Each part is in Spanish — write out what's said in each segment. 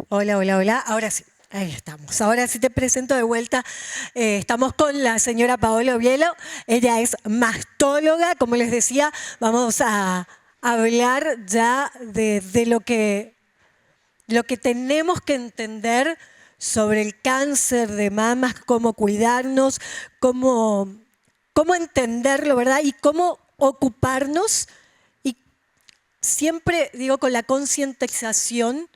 Hola, hola, hola. Ahora sí, ahí estamos. Ahora sí te presento de vuelta. Estamos con la señora Paola Obielo. Ella es mastóloga. Como les decía, vamos a hablar ya de lo que tenemos que entender sobre el cáncer de mamas, cómo cuidarnos, cómo entenderlo, ¿verdad? Y cómo ocuparnos. Y siempre digo con la concientización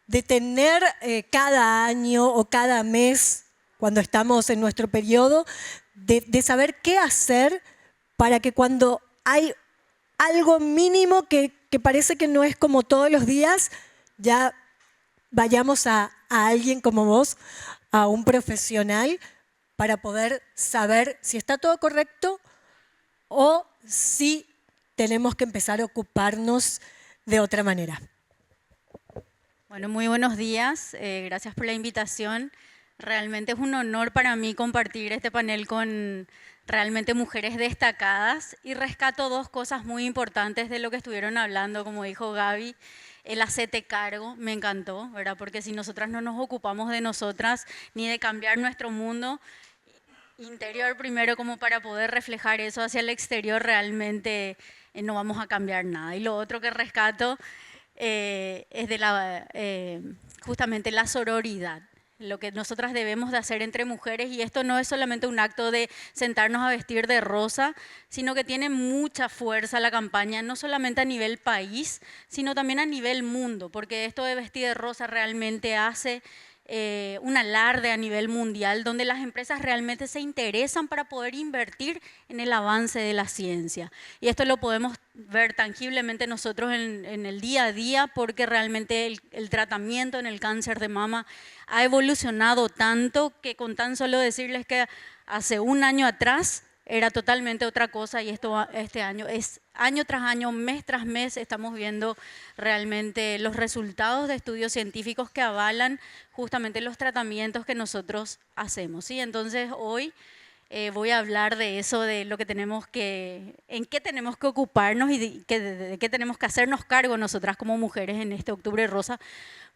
de tener cada año o cada mes, cuando estamos en nuestro periodo, de saber qué hacer para que cuando hay algo mínimo que parece que no es como todos los días, ya vayamos a alguien como vos, a un profesional, para poder saber si está todo correcto o si tenemos que empezar a ocuparnos de otra manera. Bueno, muy buenos días. Gracias por la invitación. Realmente es un honor para mí compartir este panel con realmente mujeres destacadas y rescato dos cosas muy importantes de lo que estuvieron hablando, como dijo Gaby. El hacete cargo, me encantó, ¿verdad? Porque si nosotras no nos ocupamos de nosotras ni de cambiar nuestro mundo interior primero como para poder reflejar eso hacia el exterior, realmente no vamos a cambiar nada. Y lo otro que rescato es de justamente la sororidad, lo que nosotras debemos de hacer entre mujeres, y esto no es solamente un acto de sentarnos a vestir de rosa, sino que tiene mucha fuerza la campaña, no solamente a nivel país, sino también a nivel mundo, porque esto de vestir de rosa realmente hace un alarde a nivel mundial donde las empresas realmente se interesan para poder invertir en el avance de la ciencia. Y esto lo podemos ver tangiblemente nosotros en el día a día, porque realmente el tratamiento en el cáncer de mama ha evolucionado tanto que con tan solo decirles que hace un año atrás era totalmente otra cosa, y este año es año tras año, mes tras mes, estamos viendo realmente los resultados de estudios científicos que avalan justamente los tratamientos que nosotros hacemos, ¿sí? Entonces hoy voy a hablar de eso, de lo que en qué tenemos que ocuparnos y de qué tenemos que hacernos cargo nosotras como mujeres en este Octubre Rosa,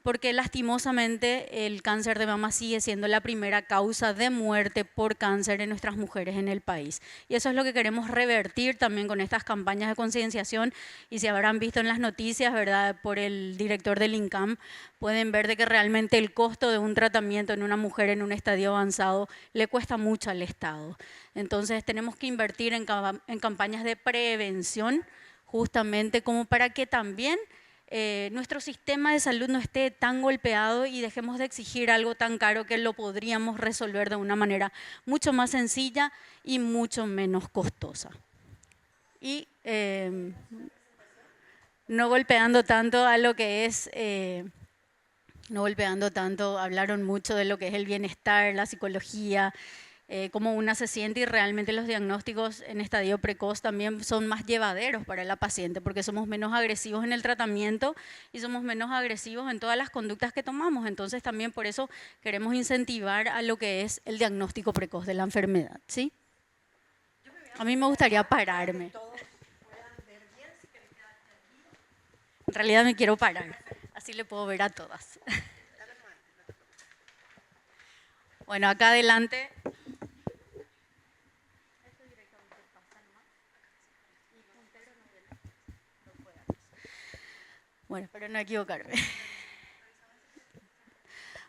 porque lastimosamente el cáncer de mama sigue siendo la primera causa de muerte por cáncer en nuestras mujeres en el país. Y eso es lo que queremos revertir también con estas campañas de concienciación. Y si habrán visto en las noticias, ¿verdad?, por el director del INCAM, pueden ver de que realmente el costo de un tratamiento en una mujer en un estadio avanzado le cuesta mucho al Estado. Entonces tenemos que invertir en campañas de prevención, justamente como para que también nuestro sistema de salud no esté tan golpeado y dejemos de exigir algo tan caro que lo podríamos resolver de una manera mucho más sencilla y mucho menos costosa. Y no golpeando tanto a lo que es, no golpeando tanto, hablaron mucho de lo que es el bienestar, la psicología, cómo una se siente, y realmente los diagnósticos en estadio precoz también son más llevaderos para la paciente, porque somos menos agresivos en el tratamiento y somos menos agresivos en todas las conductas que tomamos. Entonces también por eso queremos incentivar a lo que es el diagnóstico precoz de la enfermedad, ¿sí? A mí me gustaría pararme. En realidad me quiero parar, así le puedo ver a todas. Bueno, acá adelante. Bueno, espero no equivocarme.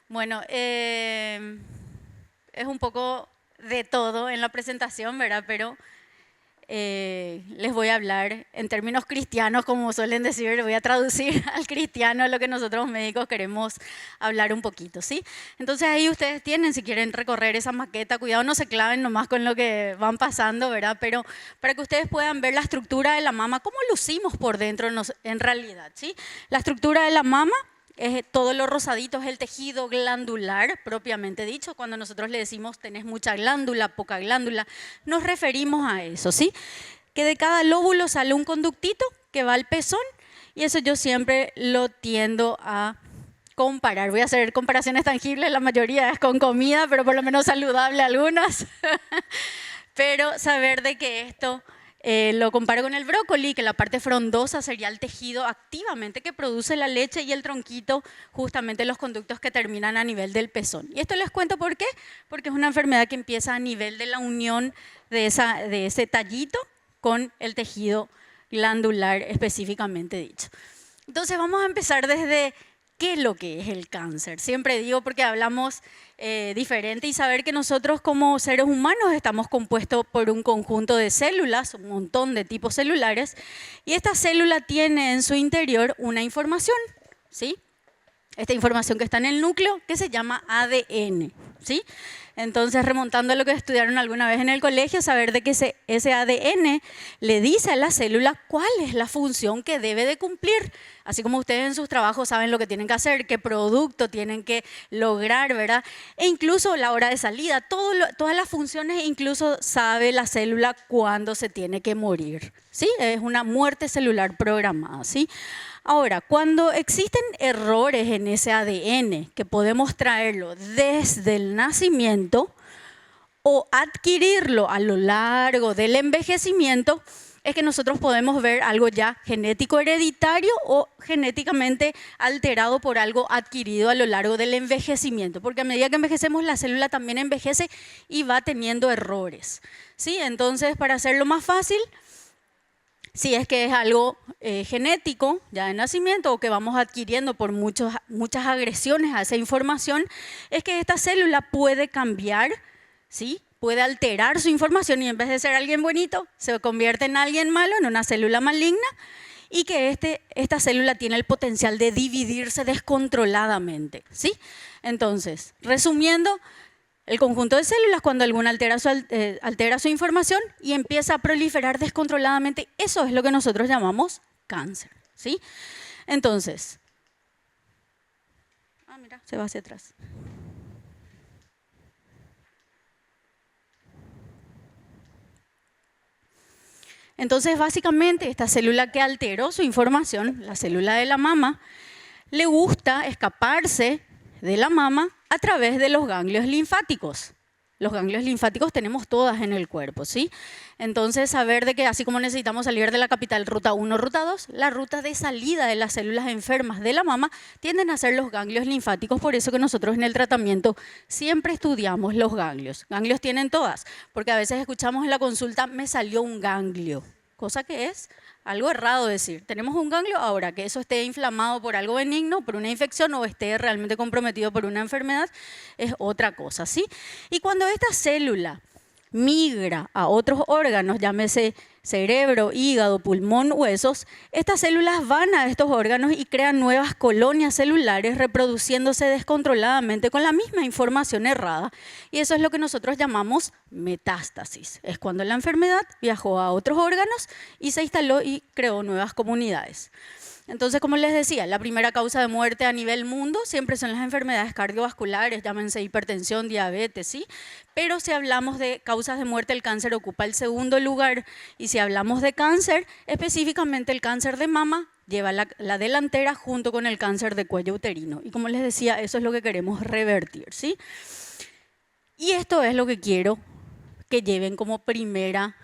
Bueno, es un poco de todo en la presentación, ¿verdad? Pero les voy a hablar en términos cristianos, como suelen decir, les voy a traducir al cristiano lo que nosotros médicos queremos hablar un poquito, ¿sí? Entonces ahí ustedes tienen, si quieren recorrer esa maqueta, cuidado no se claven nomás con lo que van pasando, ¿verdad? Pero para que ustedes puedan ver la estructura de la mama, cómo lucimos por dentro en realidad, ¿sí? La estructura de la mama es todo lo rosadito, es el tejido glandular, propiamente dicho. Cuando nosotros le decimos tenés mucha glándula, poca glándula, nos referimos a eso, ¿sí? Que de cada lóbulo sale un conductito que va al pezón, y eso yo siempre lo tiendo a comparar. Voy a hacer comparaciones tangibles, la mayoría es con comida, pero por lo menos saludable algunas. Pero saber de que esto Lo comparo con el brócoli, que la parte frondosa sería el tejido activamente que produce la leche y el tronquito, justamente los conductos que terminan a nivel del pezón. Y esto les cuento por qué, porque es una enfermedad que empieza a nivel de la unión de ese tallito con el tejido glandular específicamente dicho. Entonces vamos a empezar desde qué es lo que es el cáncer. Siempre digo porque hablamos diferente y saber que nosotros como seres humanos estamos compuestos por un conjunto de células, un montón de tipos celulares, y esta célula tiene en su interior una información, ¿sí? Esta información que está en el núcleo que se llama ADN, ¿sí? Entonces, remontando a lo que estudiaron alguna vez en el colegio, saber de que ese ADN le dice a la célula cuál es la función que debe de cumplir. Así como ustedes en sus trabajos saben lo que tienen que hacer, qué producto tienen que lograr, ¿verdad? E incluso la hora de salida, todas las funciones, incluso sabe la célula cuándo se tiene que morir, ¿sí? Es una muerte celular programada, ¿sí? Ahora, cuando existen errores en ese ADN, que podemos traerlo desde el nacimiento o adquirirlo a lo largo del envejecimiento, es que nosotros podemos ver algo ya genético hereditario o genéticamente alterado por algo adquirido a lo largo del envejecimiento. Porque a medida que envejecemos, la célula también envejece y va teniendo errores, ¿sí? Entonces, para hacerlo más fácil, si es que es algo genético ya de nacimiento o que vamos adquiriendo por muchas agresiones a esa información, es que esta célula puede cambiar, ¿sí? Puede alterar su información y en vez de ser alguien bonito, se convierte en alguien malo, en una célula maligna, y que esta célula tiene el potencial de dividirse descontroladamente, ¿sí? Entonces, resumiendo, el conjunto de células, cuando alguna altera su información y empieza a proliferar descontroladamente, eso es lo que nosotros llamamos cáncer, ¿sí? Entonces, mira, se va hacia atrás. Entonces, básicamente, esta célula que alteró su información, la célula de la mama, le gusta escaparse de la mama a través de los ganglios linfáticos. Los ganglios linfáticos tenemos todas en el cuerpo, ¿sí? Entonces, saber de que así como necesitamos salir de la capital ruta 1, ruta 2, la ruta de salida de las células enfermas de la mama tienden a ser los ganglios linfáticos, por eso que nosotros en el tratamiento siempre estudiamos los ganglios. Ganglios tienen todas, porque a veces escuchamos en la consulta, me salió un ganglio, cosa que es algo errado decir. Tenemos un ganglio, ahora que eso esté inflamado por algo benigno, por una infección o esté realmente comprometido por una enfermedad, es otra cosa, ¿sí? Y cuando esta célula migra a otros órganos, llámese cerebro, hígado, pulmón, huesos, estas células van a estos órganos y crean nuevas colonias celulares reproduciéndose descontroladamente con la misma información errada. Y eso es lo que nosotros llamamos metástasis. Es cuando la enfermedad viajó a otros órganos y se instaló y creó nuevas comunidades. Entonces, como les decía, la primera causa de muerte a nivel mundo siempre son las enfermedades cardiovasculares, llámense hipertensión, diabetes, ¿sí? Pero si hablamos de causas de muerte, el cáncer ocupa el segundo lugar. Y si hablamos de cáncer, específicamente el cáncer de mama lleva la delantera junto con el cáncer de cuello uterino. Y como les decía, eso es lo que queremos revertir, ¿sí? Y esto es lo que quiero que lleven como primera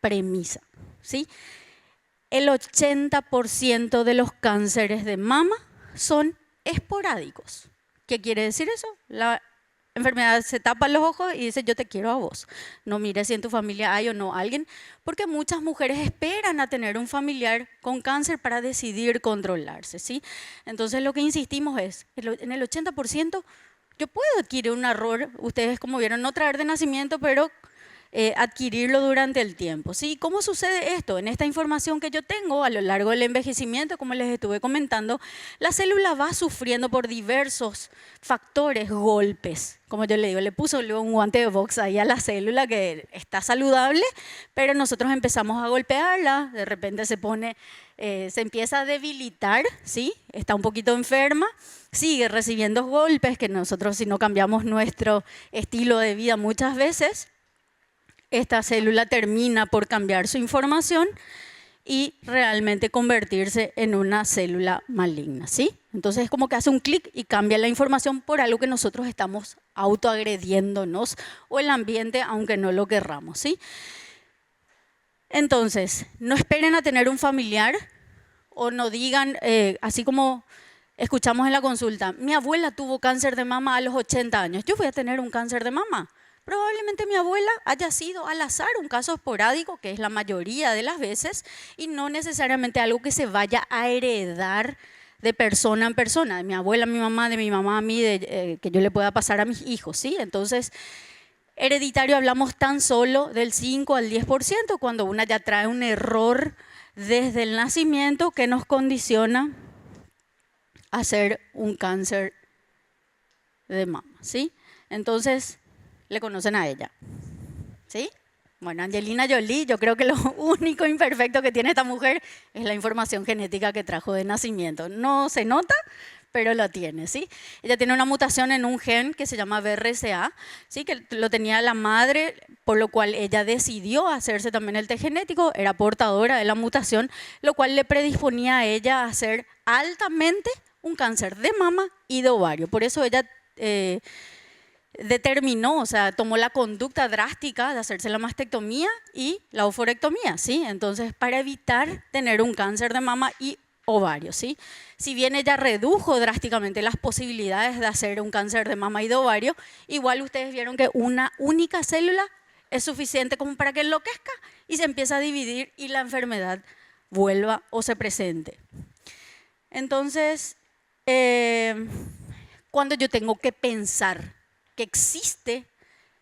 premisa, ¿sí? El 80% de los cánceres de mama son esporádicos. ¿Qué quiere decir eso? La enfermedad se tapa los ojos y dice, yo te quiero a vos. No mires si en tu familia hay o no alguien, porque muchas mujeres esperan a tener un familiar con cáncer para decidir controlarse, ¿sí? Entonces lo que insistimos es, en el 80% yo puedo adquirir un error, ustedes como vieron, no traer de nacimiento, pero adquirirlo durante el tiempo, ¿sí? ¿Cómo sucede esto? En esta información que yo tengo a lo largo del envejecimiento, como les estuve comentando, la célula va sufriendo por diversos factores, golpes. Como yo le digo, le puso luego un guante de box ahí a la célula que está saludable, pero nosotros empezamos a golpearla, de repente se empieza a debilitar, ¿sí? Está un poquito enferma, sigue recibiendo golpes que nosotros si no cambiamos nuestro estilo de vida muchas veces, esta célula termina por cambiar su información y realmente convertirse en una célula maligna, ¿sí? Entonces es como que hace un clic y cambia la información por algo que nosotros estamos autoagrediéndonos o el ambiente, aunque no lo querramos, ¿sí? Entonces, no esperen a tener un familiar o no digan, así como escuchamos en la consulta, mi abuela tuvo cáncer de mama a los 80 años, yo voy a tener un cáncer de mama. Probablemente mi abuela haya sido al azar un caso esporádico, que es la mayoría de las veces, y no necesariamente algo que se vaya a heredar de persona en persona, de mi abuela a mi mamá, de mi mamá a mí, que yo le pueda pasar a mis hijos, ¿sí? Entonces, hereditario hablamos tan solo del 5 al 10%, cuando una ya trae un error desde el nacimiento que nos condiciona a hacer un cáncer de mama, ¿sí? Entonces, le conocen a ella, ¿sí? Bueno, Angelina Jolie, yo creo que lo único imperfecto que tiene esta mujer es la información genética que trajo de nacimiento. No se nota, pero lo tiene, ¿sí? Ella tiene una mutación en un gen que se llama BRCA, ¿sí? Que lo tenía la madre, por lo cual ella decidió hacerse también el test genético, era portadora de la mutación, lo cual le predisponía a ella a hacer altamente un cáncer de mama y de ovario. Por eso ella determinó, o sea, tomó la conducta drástica de hacerse la mastectomía y la oforectomía, ¿sí? Entonces, para evitar tener un cáncer de mama y ovario, ¿sí? Si bien ella redujo drásticamente las posibilidades de hacer un cáncer de mama y de ovario, igual ustedes vieron que una única célula es suficiente como para que enloquezca y se empieza a dividir y la enfermedad vuelva o se presente. Entonces, cuando yo tengo que pensar que existe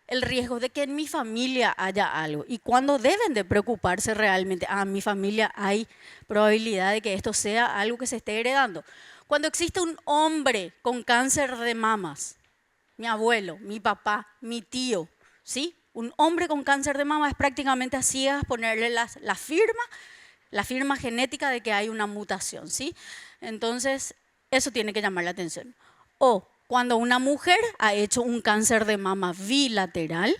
el riesgo de que en mi familia haya algo y cuando deben de preocuparse realmente, en mi familia hay probabilidad de que esto sea algo que se esté heredando. Cuando existe un hombre con cáncer de mamas, mi abuelo, mi papá, mi tío, ¿sí? Un hombre con cáncer de mama es prácticamente a ciegas ponerle la firma genética de que hay una mutación, ¿sí? Entonces, eso tiene que llamar la atención. O cuando una mujer ha hecho un cáncer de mama bilateral,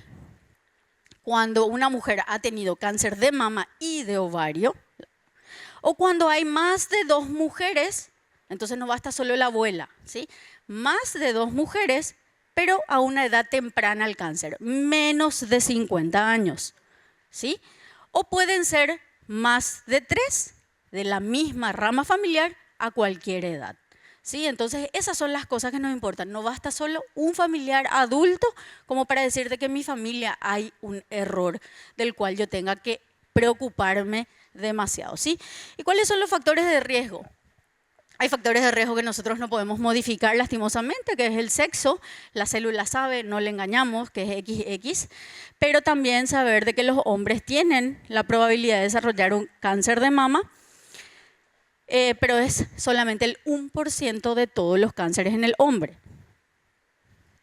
cuando una mujer ha tenido cáncer de mama y de ovario, o cuando hay más de 2 mujeres, entonces no basta solo la abuela, ¿sí? Más de 2 mujeres, pero a una edad temprana al cáncer, menos de 50 años, ¿sí? O pueden ser más de 3 de la misma rama familiar a cualquier edad. ¿Sí? Entonces, esas son las cosas que nos importan. No basta solo un familiar adulto como para decirte que en mi familia hay un error del cual yo tenga que preocuparme demasiado, ¿sí? ¿Y cuáles son los factores de riesgo? Hay factores de riesgo que nosotros no podemos modificar lastimosamente, que es el sexo. La célula sabe, no le engañamos, que es XX, pero también saber de que los hombres tienen la probabilidad de desarrollar un cáncer de mama, pero es solamente el 1% de todos los cánceres en el hombre.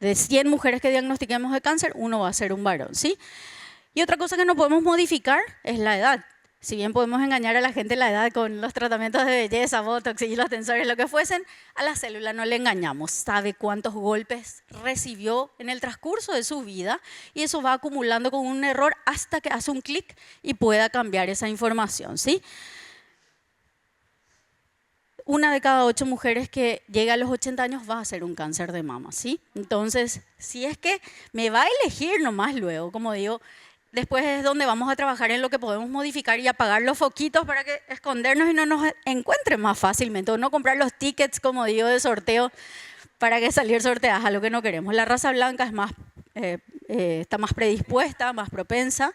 De 100 mujeres que diagnostiquemos de cáncer, 1 va a ser un varón, ¿sí? Y otra cosa que no podemos modificar es la edad. Si bien podemos engañar a la gente la edad con los tratamientos de belleza, botox y los tensores, lo que fuesen, a la célula no le engañamos. Sabe cuántos golpes recibió en el transcurso de su vida y eso va acumulando con un error hasta que hace un clic y pueda cambiar esa información, ¿sí? 1 de cada 8 mujeres que llega a los 80 años va a hacer un cáncer de mama, ¿sí? Entonces, si es que me va a elegir nomás luego, como digo, después es donde vamos a trabajar en lo que podemos modificar y apagar los foquitos para que escondernos y no nos encuentren más fácilmente, o no comprar los tickets, como digo, de sorteo para que salir sorteadas a lo que no queremos. La raza blanca es más, está más predispuesta, más propensa.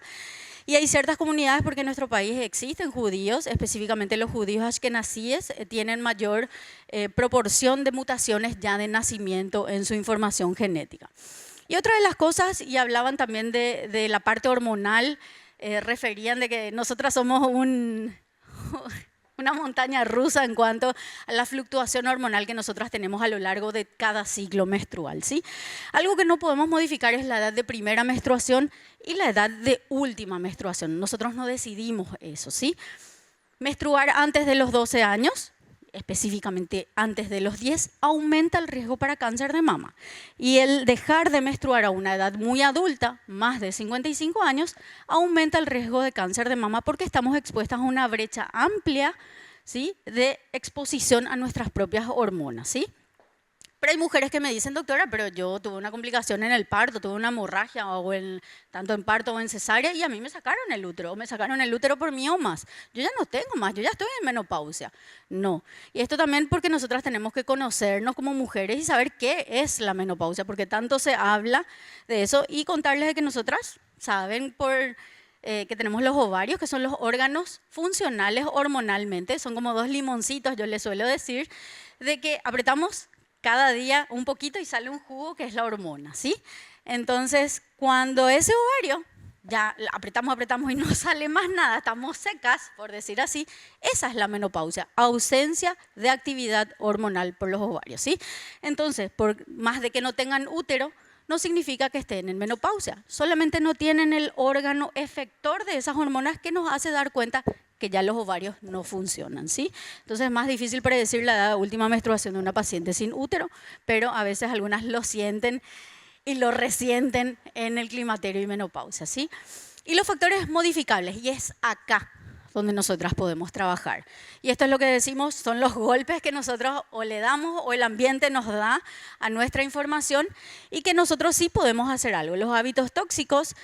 Y hay ciertas comunidades, porque en nuestro país existen judíos, específicamente los judíos ashkenazíes, tienen mayor proporción de mutaciones ya de nacimiento en su información genética. Y otra de las cosas, y hablaban también de la parte hormonal, referían de que nosotras somos una montaña rusa en cuanto a la fluctuación hormonal que nosotras tenemos a lo largo de cada ciclo menstrual, ¿sí? Algo que no podemos modificar es la edad de primera menstruación y la edad de última menstruación. Nosotros no decidimos eso, ¿sí? Menstruar antes de los 12 años, específicamente antes de los 10, aumenta el riesgo para cáncer de mama. Y el dejar de menstruar a una edad muy adulta, más de 55 años, aumenta el riesgo de cáncer de mama porque estamos expuestas a una brecha amplia, ¿sí?, de exposición a nuestras propias hormonas, ¿sí? Pero hay mujeres que me dicen, doctora, pero yo tuve una complicación en el parto, tuve una hemorragia, tanto en parto o en cesárea, y a mí me sacaron el útero, o me sacaron el útero por miomas. Yo ya no tengo más, yo ya estoy en menopausia. No. Y esto también porque nosotras tenemos que conocernos como mujeres y saber qué es la menopausia, porque tanto se habla de eso, y contarles de que nosotras saben que tenemos los ovarios, que son los órganos funcionales hormonalmente, son como dos limoncitos, yo les suelo decir, de que apretamos cada día un poquito y sale un jugo que es la hormona, ¿sí? Entonces, cuando ese ovario ya apretamos y no sale más nada, estamos secas, por decir así, esa es la menopausia, ausencia de actividad hormonal por los ovarios, ¿sí? Entonces, por más de que no tengan útero, no significa que estén en menopausia, solamente no tienen el órgano efector de esas hormonas que nos hace dar cuenta que ya los ovarios no funcionan, ¿sí? Entonces es más difícil predecir la edad de última menstruación de una paciente sin útero, pero a veces algunas lo sienten y lo resienten en el climaterio y menopausia, ¿sí? Y los factores modificables, y es acá donde nosotras podemos trabajar. Y esto es lo que decimos, son los golpes que nosotros o le damos o el ambiente nos da a nuestra información y que nosotros sí podemos hacer algo. Los hábitos tóxicos,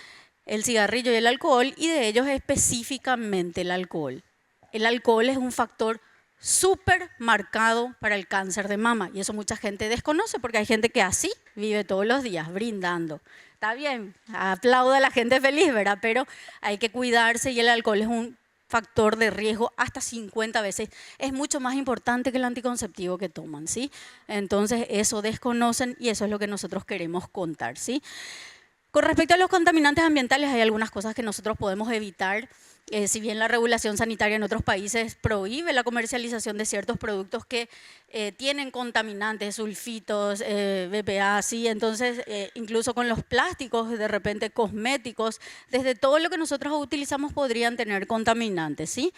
el cigarrillo y el alcohol, y de ellos específicamente el alcohol. El alcohol es un factor súper marcado para el cáncer de mama y eso mucha gente desconoce porque hay gente que así vive todos los días brindando. Está bien, aplaudo a la gente feliz, ¿verdad? Pero hay que cuidarse y el alcohol es un factor de riesgo hasta 50 veces. Es mucho más importante que el anticonceptivo que toman, ¿sí? Entonces eso desconocen y eso es lo que nosotros queremos contar, ¿sí? Con respecto a los contaminantes ambientales, hay algunas cosas que nosotros podemos evitar. Si bien la regulación sanitaria en otros países prohíbe la comercialización de ciertos productos que tienen contaminantes, sulfitos, BPA, ¿sí? Entonces, incluso con los plásticos, de repente cosméticos, desde todo lo que nosotros utilizamos podrían tener contaminantes, ¿sí?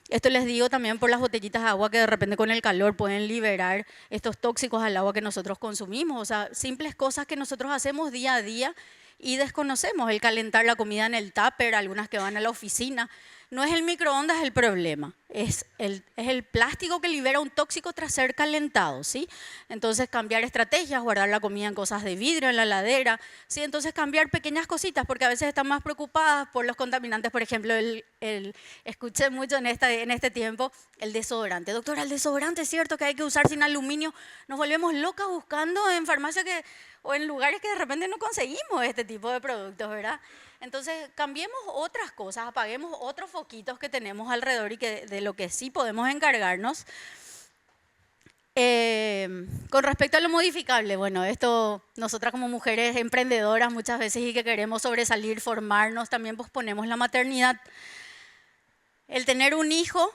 Esto les digo también por las botellitas de agua que de repente con el calor pueden liberar estos tóxicos al agua que nosotros consumimos. O sea, simples cosas que nosotros hacemos día a día y desconocemos. El calentar la comida en el tupper, algunas que van a la oficina. No es el microondas el problema, es el plástico que libera un tóxico tras ser calentado, ¿sí? Entonces cambiar estrategias, guardar la comida en cosas de vidrio, en la heladera, ¿sí? Entonces cambiar pequeñas cositas, porque a veces están más preocupadas por los contaminantes. Por ejemplo, escuché mucho en este tiempo el desodorante. Doctora, el desodorante es cierto que hay que usar sin aluminio. Nos volvemos locas buscando en farmacia o en lugares que de repente no conseguimos este tipo de productos, ¿verdad? Entonces, cambiemos otras cosas, apaguemos otros foquitos que tenemos alrededor y de lo que sí podemos encargarnos. Con respecto a lo modificable, bueno, esto nosotras como mujeres emprendedoras muchas veces y que queremos sobresalir, formarnos, también posponemos la maternidad. El tener un hijo,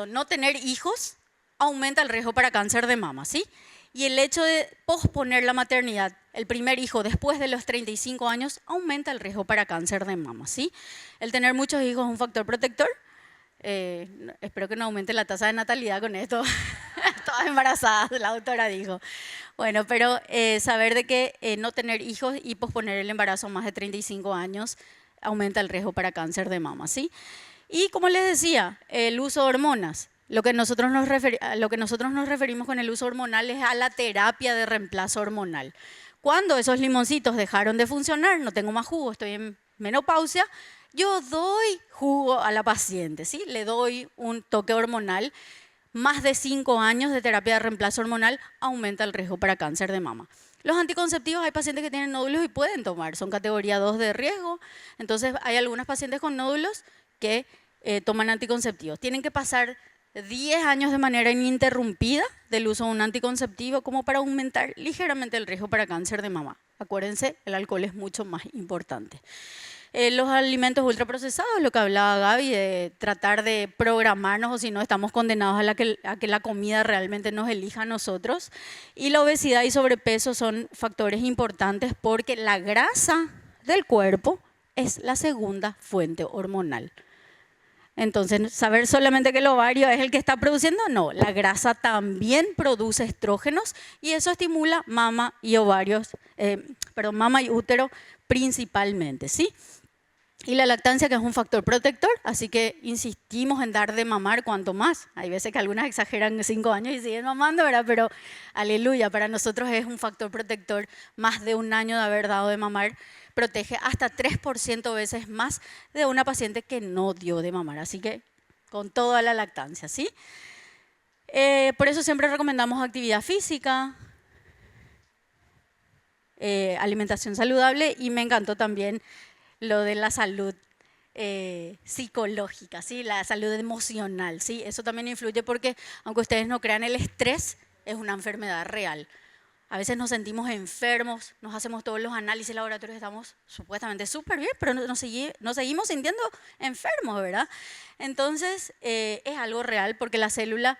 no tener hijos, aumenta el riesgo para cáncer de mama, ¿sí? Y el hecho de posponer la maternidad, el primer hijo después de los 35 años, aumenta el riesgo para cáncer de mama, ¿sí? El tener muchos hijos es un factor protector. Espero que no aumente la tasa de natalidad con esto. Todas embarazadas, la doctora dijo. Bueno, pero saber de que no tener hijos y posponer el embarazo más de 35 años aumenta el riesgo para cáncer de mama, ¿sí? Y como les decía, el uso de hormonas. Lo que nosotros nos referimos con el uso hormonal es a la terapia de reemplazo hormonal. Cuando esos limoncitos dejaron de funcionar, no tengo más jugo, estoy en menopausia, yo doy jugo a la paciente, ¿sí? Le doy un toque hormonal. Más de 5 años de terapia de reemplazo hormonal aumenta el riesgo para cáncer de mama. Los anticonceptivos, hay pacientes que tienen nódulos y pueden tomar, son categoría 2 de riesgo. Entonces, hay algunas pacientes con nódulos que toman anticonceptivos. Tienen que pasar 10 años de manera ininterrumpida del uso de un anticonceptivo como para aumentar ligeramente el riesgo para cáncer de mama. Acuérdense, el alcohol es mucho más importante. Los alimentos ultraprocesados, lo que hablaba Gaby, de tratar de programarnos o si no estamos condenados a que la comida realmente nos elija a nosotros. Y la obesidad y sobrepeso son factores importantes porque la grasa del cuerpo es la segunda fuente hormonal. Entonces, saber solamente que el ovario es el que está produciendo, no, la grasa también produce estrógenos y eso estimula mama y ovarios, mama y útero principalmente, ¿sí? Y la lactancia, que es un factor protector, así que insistimos en dar de mamar cuanto más. Hay veces que algunas exageran 5 años y siguen mamando, ¿verdad? Pero aleluya, para nosotros es un factor protector. Más de 1 año de haber dado de mamar protege hasta 3% veces más de una paciente que no dio de mamar. Así que con toda la lactancia, ¿sí? Por eso siempre recomendamos actividad física, alimentación saludable, y me encantó también lo de la salud psicológica, ¿sí? La salud emocional, ¿sí? Eso también influye porque, aunque ustedes no crean, el estrés es una enfermedad real. A veces nos sentimos enfermos, nos hacemos todos los análisis laboratorios, estamos supuestamente súper bien, pero nos seguimos sintiendo enfermos, ¿verdad? Entonces, es algo real porque la célula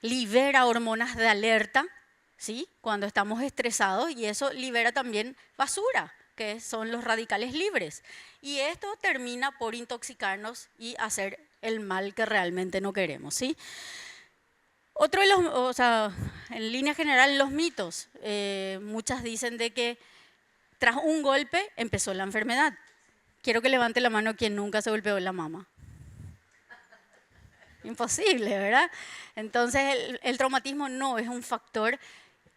libera hormonas de alerta, ¿sí? Cuando estamos estresados, y eso libera también basura, que son los radicales libres. Y esto termina por intoxicarnos y hacer el mal que realmente no queremos, ¿sí? Otro de los, o sea, en línea general, los mitos. Muchas dicen de que tras un golpe empezó la enfermedad. Quiero que levante la mano quien nunca se golpeó en la mama. Imposible, ¿verdad? Entonces, el traumatismo no es un factor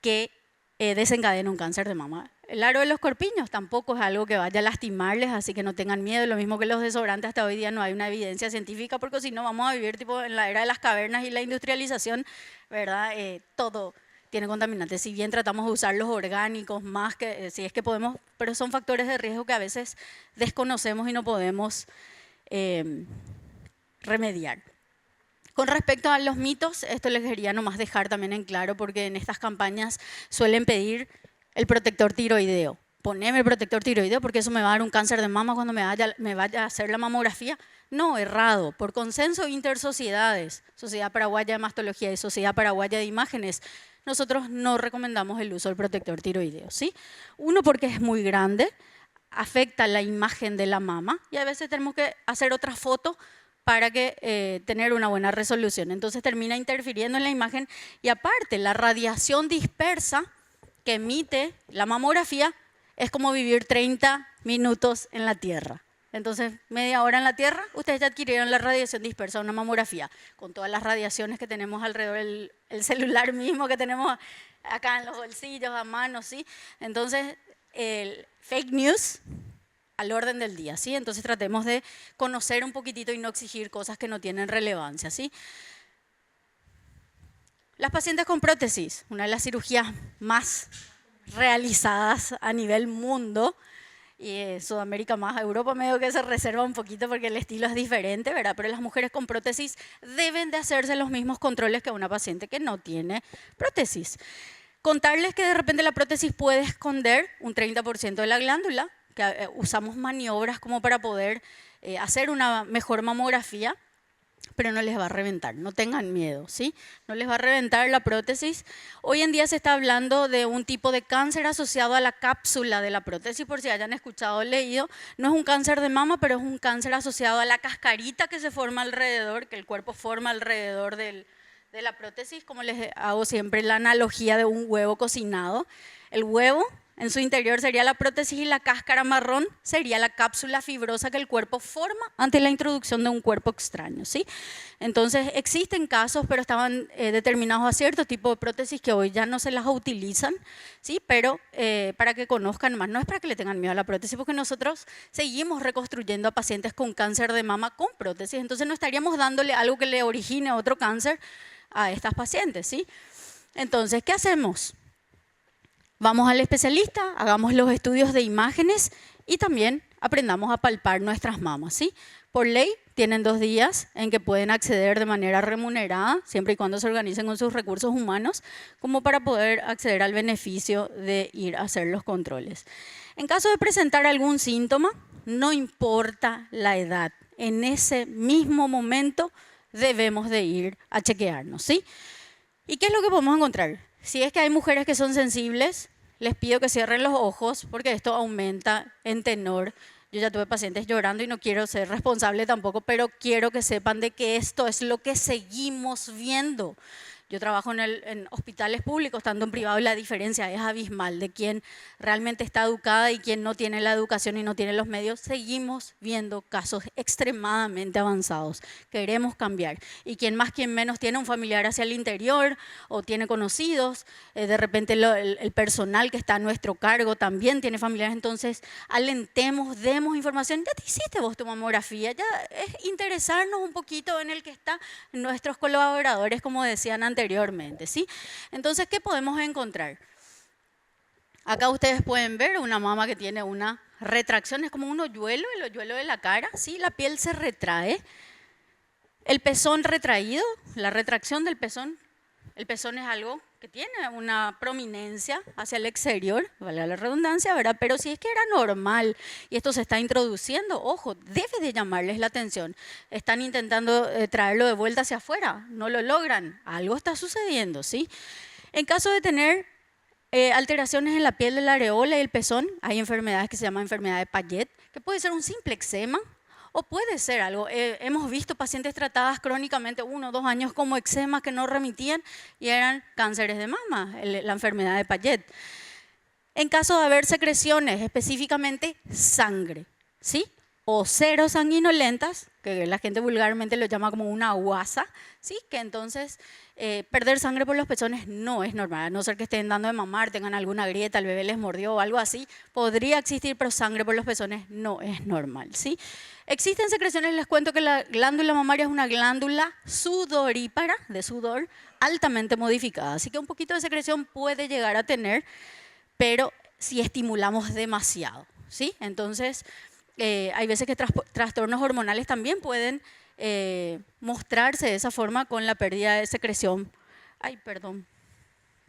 que desencadena un cáncer de mama. El aro de los corpiños tampoco es algo que vaya a lastimarles, así que no tengan miedo. Lo mismo que los desodorantes, hasta hoy día no hay una evidencia científica, porque si no vamos a vivir tipo en la era de las cavernas y la industrialización, ¿verdad? Todo tiene contaminantes. Si bien tratamos de usar los orgánicos más que, si es que podemos, pero son factores de riesgo que a veces desconocemos y no podemos remediar. Con respecto a los mitos, esto les quería nomás dejar también en claro, porque en estas campañas suelen pedir el protector tiroideo. Poneme el protector tiroideo porque eso me va a dar un cáncer de mama cuando me vaya a hacer la mamografía. No, errado. Por consenso intersociedades, Sociedad Paraguaya de Mastología y Sociedad Paraguaya de Imágenes, nosotros no recomendamos el uso del protector tiroideo, ¿sí? Uno, porque es muy grande, afecta la imagen de la mama, y a veces tenemos que hacer otra foto para que tener una buena resolución. Entonces termina interfiriendo en la imagen, y aparte la radiación dispersa que emite la mamografía es como vivir 30 minutos en la Tierra. Entonces, media hora en la Tierra, ustedes ya adquirieron la radiación dispersa de una mamografía, con todas las radiaciones que tenemos alrededor, el celular mismo que tenemos acá en los bolsillos, a mano, ¿sí? Entonces, el fake news al orden del día, ¿sí? Entonces tratemos de conocer un poquitito y no exigir cosas que no tienen relevancia, ¿sí? Las pacientes con prótesis, una de las cirugías más realizadas a nivel mundo, y Sudamérica más, Europa medio que se reserva un poquito porque el estilo es diferente, ¿verdad? Pero las mujeres con prótesis deben de hacerse los mismos controles que una paciente que no tiene prótesis. Contarles que de repente la prótesis puede esconder un 30% de la glándula, que usamos maniobras como para poder hacer una mejor mamografía, pero no les va a reventar, no tengan miedo, ¿sí? No les va a reventar la prótesis. Hoy en día se está hablando de un tipo de cáncer asociado a la cápsula de la prótesis, por si hayan escuchado o leído. No es un cáncer de mama, pero es un cáncer asociado a la cascarita que se forma alrededor, que el cuerpo forma alrededor de la prótesis, como les hago siempre la analogía de un huevo cocinado. El huevo en su interior sería la prótesis, y la cáscara marrón sería la cápsula fibrosa que el cuerpo forma ante la introducción de un cuerpo extraño, ¿sí? Entonces existen casos, pero estaban determinados a cierto tipo de prótesis que hoy ya no se las utilizan, ¿sí? Pero para que conozcan más, no es para que le tengan miedo a la prótesis, porque nosotros seguimos reconstruyendo a pacientes con cáncer de mama con prótesis, entonces no estaríamos dándole algo que le origine otro cáncer a estas pacientes, ¿sí? Entonces, ¿qué hacemos? Vamos al especialista, hagamos los estudios de imágenes y también aprendamos a palpar nuestras mamas, ¿sí? Por ley, tienen 2 días en que pueden acceder de manera remunerada, siempre y cuando se organicen con sus recursos humanos, como para poder acceder al beneficio de ir a hacer los controles. En caso de presentar algún síntoma, no importa la edad, en ese mismo momento debemos de ir a chequearnos, ¿sí? ¿Y qué es lo que podemos encontrar? Si es que hay mujeres que son sensibles, les pido que cierren los ojos porque esto aumenta en tenor. Yo ya tuve pacientes llorando y no quiero ser responsable tampoco, pero quiero que sepan de que esto es lo que seguimos viendo. Yo trabajo en hospitales públicos, tanto en privado, y la diferencia es abismal de quién realmente está educada y quién no tiene la educación y no tiene los medios. Seguimos viendo casos extremadamente avanzados. Queremos cambiar. Y quien más, quien menos tiene un familiar hacia el interior o tiene conocidos, de repente el personal que está a nuestro cargo también tiene familiares. Entonces, alentemos, demos información. Ya te hiciste vos tu mamografía, ya es interesarnos un poquito en el que están nuestros colaboradores, como decían anteriormente, ¿sí? Entonces, ¿qué podemos encontrar? Acá ustedes pueden ver una mama que tiene una retracción, es como un hoyuelo, el hoyuelo de la cara, ¿sí? La piel se retrae. El pezón retraído, la retracción del pezón. El pezón es algo que tiene una prominencia hacia el exterior, vale la redundancia, ¿verdad? Pero si es que era normal y esto se está introduciendo, ojo, debe de llamarles la atención. Están intentando traerlo de vuelta hacia afuera, no lo logran, algo está sucediendo, ¿sí? En caso de tener alteraciones en la piel de la areola y el pezón, hay enfermedades que se llaman enfermedad de Payet, que puede ser un simple eczema, o puede ser algo, hemos visto pacientes tratadas crónicamente 1 o 2 años como eczema que no remitían y eran cánceres de mama, la enfermedad de Payet. En caso de haber secreciones, específicamente sangre, ¿sí? O serosanguinolentas, que la gente vulgarmente lo llama como una guasa, ¿sí? Que entonces perder sangre por los pezones no es normal, a no ser que estén dando de mamar, tengan alguna grieta, el bebé les mordió o algo así, podría existir, pero sangre por los pezones no es normal, ¿sí? Existen secreciones, les cuento que la glándula mamaria es una glándula sudorípara, de sudor, altamente modificada, así que un poquito de secreción puede llegar a tener, pero si estimulamos demasiado, ¿sí? Entonces, hay veces que trastornos hormonales también pueden mostrarse de esa forma con la pérdida de secreción. Ay, perdón,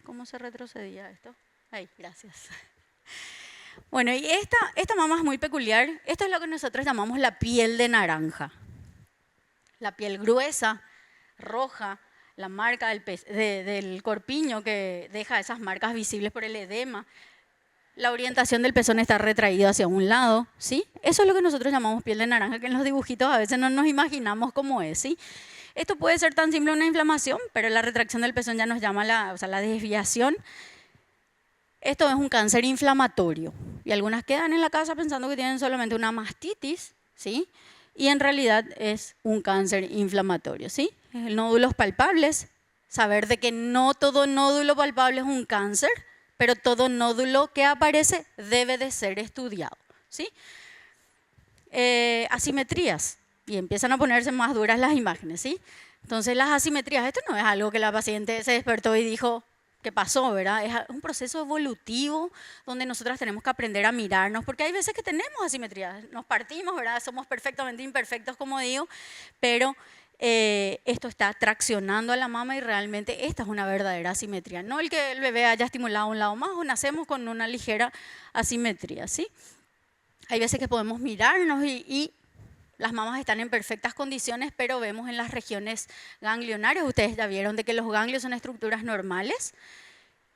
¿cómo se retrocedía esto? Ay, gracias. Bueno, y esta mama es muy peculiar. Esto es lo que nosotros llamamos la piel de naranja. La piel gruesa, roja, la marca del corpiño que deja esas marcas visibles por el edema. La orientación del pezón está retraído hacia un lado, ¿sí? Eso es lo que nosotros llamamos piel de naranja, que en los dibujitos a veces no nos imaginamos cómo es, ¿sí? Esto puede ser tan simple una inflamación, pero la retracción del pezón ya nos llama la desviación. Esto es un cáncer inflamatorio y algunas quedan en la casa pensando que tienen solamente una mastitis, ¿sí? Y en realidad es un cáncer inflamatorio, ¿sí? Nódulos palpables, saber de que no todo nódulo palpable es un cáncer, pero todo nódulo que aparece debe de ser estudiado, ¿sí? Asimetrías, y empiezan a ponerse más duras las imágenes, ¿sí? Entonces las asimetrías, esto no es algo que la paciente se despertó y dijo, ¿qué pasó, verdad? Es un proceso evolutivo donde nosotras tenemos que aprender a mirarnos, porque hay veces que tenemos asimetrías, nos partimos, ¿verdad? Somos perfectamente imperfectos, como digo, pero esto está traccionando a la mama y realmente esta es una verdadera asimetría. No el que el bebé haya estimulado a un lado más o nacemos con una ligera asimetría, ¿sí? Hay veces que podemos mirarnos y las mamas están en perfectas condiciones, pero vemos en las regiones ganglionarias, ustedes ya vieron de que los ganglios son estructuras normales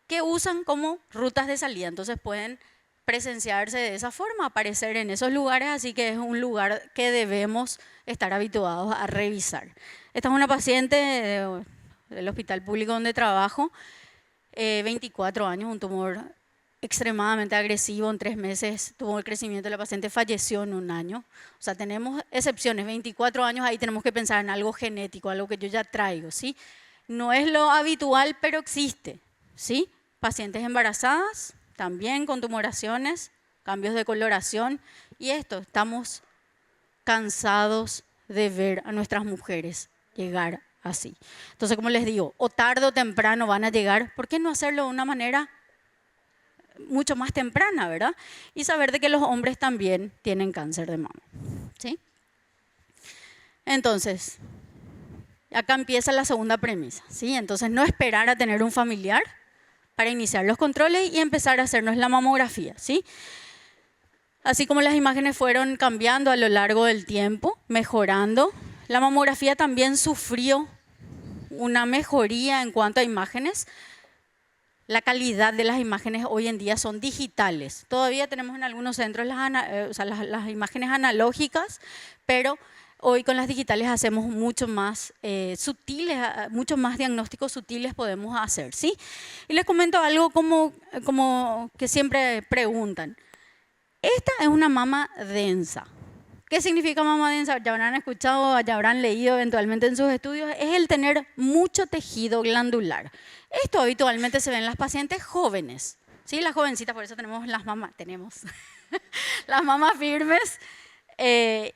que usan como rutas de salida, entonces pueden presenciarse de esa forma, aparecer en esos lugares, así que es un lugar que debemos estar habituados a revisar. Esta es una paciente del hospital público donde trabajo, 24 años, un tumor extremadamente agresivo, en 3 meses tuvo el crecimiento, la paciente falleció en 1 año. O sea, tenemos excepciones, 24 años, ahí tenemos que pensar en algo genético, algo que yo ya traigo, ¿sí? No es lo habitual, pero existe, ¿sí? Pacientes embarazadas, también con tumoraciones, cambios de coloración, y esto, estamos cansados de ver a nuestras mujeres llegar así. Entonces, como les digo, o tarde o temprano van a llegar, ¿por qué no hacerlo de una manera mucho más temprana, verdad? Y saber de que los hombres también tienen cáncer de mama, ¿sí? Entonces, acá empieza la segunda premisa, ¿sí? Entonces, no esperar a tener un familiar para iniciar los controles y empezar a hacernos la mamografía, ¿sí? Así como las imágenes fueron cambiando a lo largo del tiempo, mejorando, la mamografía también sufrió una mejoría en cuanto a imágenes. La calidad de las imágenes hoy en día son digitales. Todavía tenemos en algunos centros las imágenes analógicas, pero Hoy con las digitales hacemos mucho más sutiles, muchos más diagnósticos sutiles podemos hacer, ¿sí? Y les comento algo como que siempre preguntan. Esta es una mama densa. ¿Qué significa mama densa? Ya habrán escuchado, ya habrán leído eventualmente en sus estudios. Es el tener mucho tejido glandular. Esto habitualmente se ve en las pacientes jóvenes, ¿sí? Las jovencitas, por eso tenemos las mamas, las mamas firmes.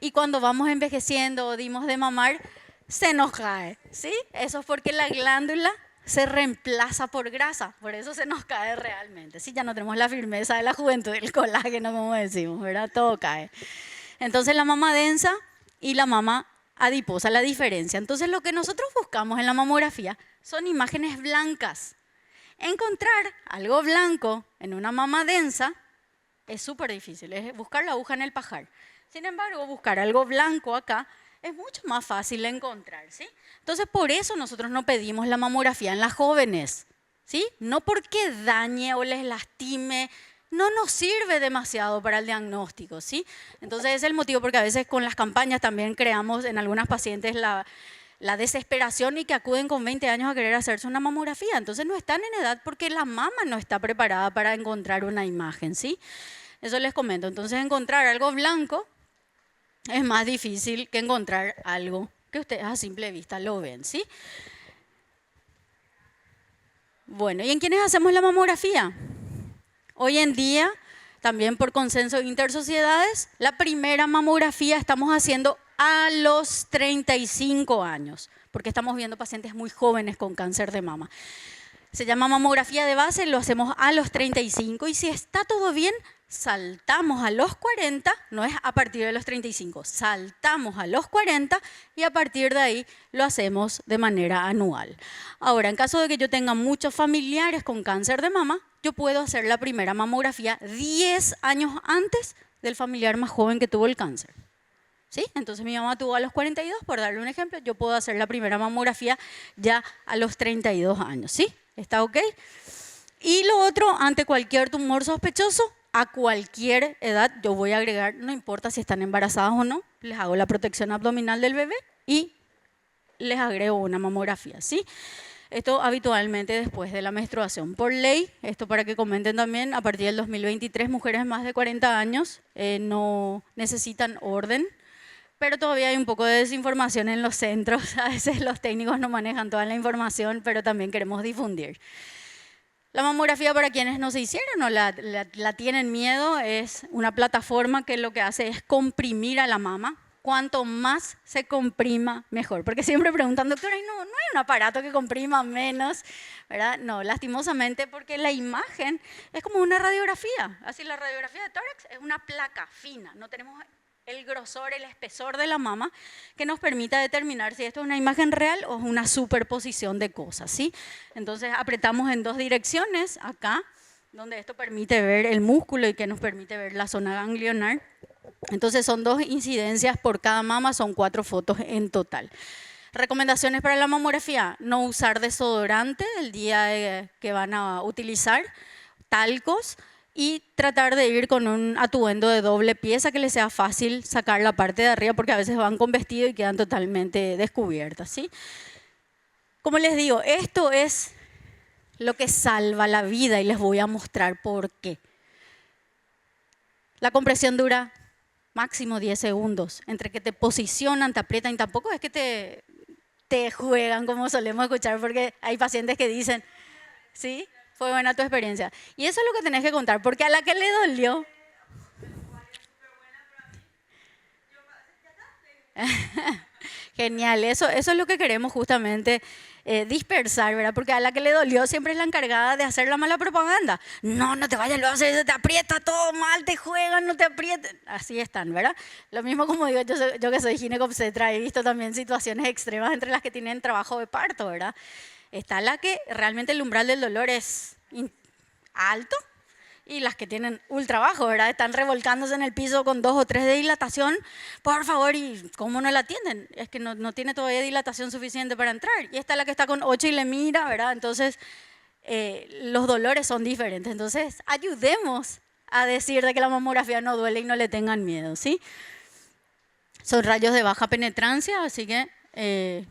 Y cuando vamos envejeciendo o dimos de mamar, se nos cae, ¿sí? Eso es porque la glándula se reemplaza por grasa, por eso se nos cae realmente, ¿sí? Ya no tenemos la firmeza de la juventud, el colágeno, como decimos, ¿verdad? Todo cae. Entonces la mama densa y la mama adiposa, la diferencia. Entonces lo que nosotros buscamos en la mamografía son imágenes blancas. Encontrar algo blanco en una mama densa es súper difícil, es buscar la aguja en el pajar. Sin embargo, buscar algo blanco acá es mucho más fácil de encontrar, ¿sí? Entonces, por eso nosotros no pedimos la mamografía en las jóvenes, ¿sí? No porque dañe o les lastime, no nos sirve demasiado para el diagnóstico, ¿sí? Entonces, ese es el motivo porque a veces con las campañas también creamos en algunas pacientes la desesperación y que acuden con 20 años a querer hacerse una mamografía. Entonces, no están en edad porque la mama no está preparada para encontrar una imagen, ¿sí? Eso les comento. Entonces, encontrar algo blanco es más difícil que encontrar algo que ustedes a simple vista lo ven, ¿sí? Bueno, ¿y en quiénes hacemos la mamografía? Hoy en día, también por consenso de intersociedades, la primera mamografía estamos haciendo a los 35 años, porque estamos viendo pacientes muy jóvenes con cáncer de mama. Se llama mamografía de base, lo hacemos a los 35 y si está todo bien, saltamos a los 40, no es a partir de los 35, saltamos a los 40 y a partir de ahí lo hacemos de manera anual. Ahora, en caso de que yo tenga muchos familiares con cáncer de mama, yo puedo hacer la primera mamografía 10 años antes del familiar más joven que tuvo el cáncer. ¿Sí? Entonces mi mamá tuvo a los 42, por darle un ejemplo, yo puedo hacer la primera mamografía ya a los 32 años, ¿sí? ¿Está ok? Y lo otro, ante cualquier tumor sospechoso, a cualquier edad, yo voy a agregar, no importa si están embarazadas o no, les hago la protección abdominal del bebé y les agrego una mamografía, ¿sí? Esto habitualmente después de la menstruación. Por ley, esto para que comenten también, a partir del 2023, mujeres más de 40 años no necesitan orden, pero todavía hay un poco de desinformación en los centros. A veces los técnicos no manejan toda la información, pero también queremos difundir. La mamografía, para quienes no se hicieron o la tienen miedo, es una plataforma que lo que hace es comprimir a la mama. Cuanto más se comprima, mejor. Porque siempre preguntan, doctora, no hay un aparato que comprima menos, ¿verdad? No, lastimosamente, porque la imagen es como una radiografía. Así la radiografía de tórax es una placa fina. No tenemos el grosor, el espesor de la mama que nos permita determinar si esto es una imagen real o es una superposición de cosas, ¿sí? Entonces apretamos en dos direcciones, acá, donde esto permite ver el músculo y que nos permite ver la zona ganglionar. Entonces son 2 incidencias por cada mama, son 4 fotos en total. Recomendaciones para la mamografía: no usar desodorante el día que van a utilizar, talcos, y tratar de ir con un atuendo de doble pieza que les sea fácil sacar la parte de arriba porque a veces van con vestido y quedan totalmente descubiertas, ¿sí? Como les digo, esto es lo que salva la vida y les voy a mostrar por qué. La compresión dura máximo 10 segundos, entre que te posicionan, te aprietan y tampoco es que te juegan como solemos escuchar porque hay pacientes que dicen, ¿sí? Fue buena tu experiencia. Y eso es lo que tenés que contar, porque a la que le dolió... Genial, eso es lo que queremos justamente dispersar, ¿verdad? Porque a la que le dolió siempre es la encargada de hacer la mala propaganda. No te vayas, lo haces, te aprieta todo mal, te juegan, no te aprieten. Así están, ¿verdad? Lo mismo como digo, yo que soy ginecobstetra, he visto también situaciones extremas entre las que tienen trabajo de parto, ¿verdad? Está la que realmente el umbral del dolor es alto y las que tienen ultra bajo, ¿verdad? Están revolcándose en el piso con 2 o 3 de dilatación, por favor, ¿y cómo no la atienden? Es que no tiene todavía dilatación suficiente para entrar. Y está la que está con 8 y le mira, ¿verdad? Entonces, los dolores son diferentes. Entonces, ayudemos a decir de que la mamografía no duele y no le tengan miedo, ¿sí? Son rayos de baja penetrancia, así que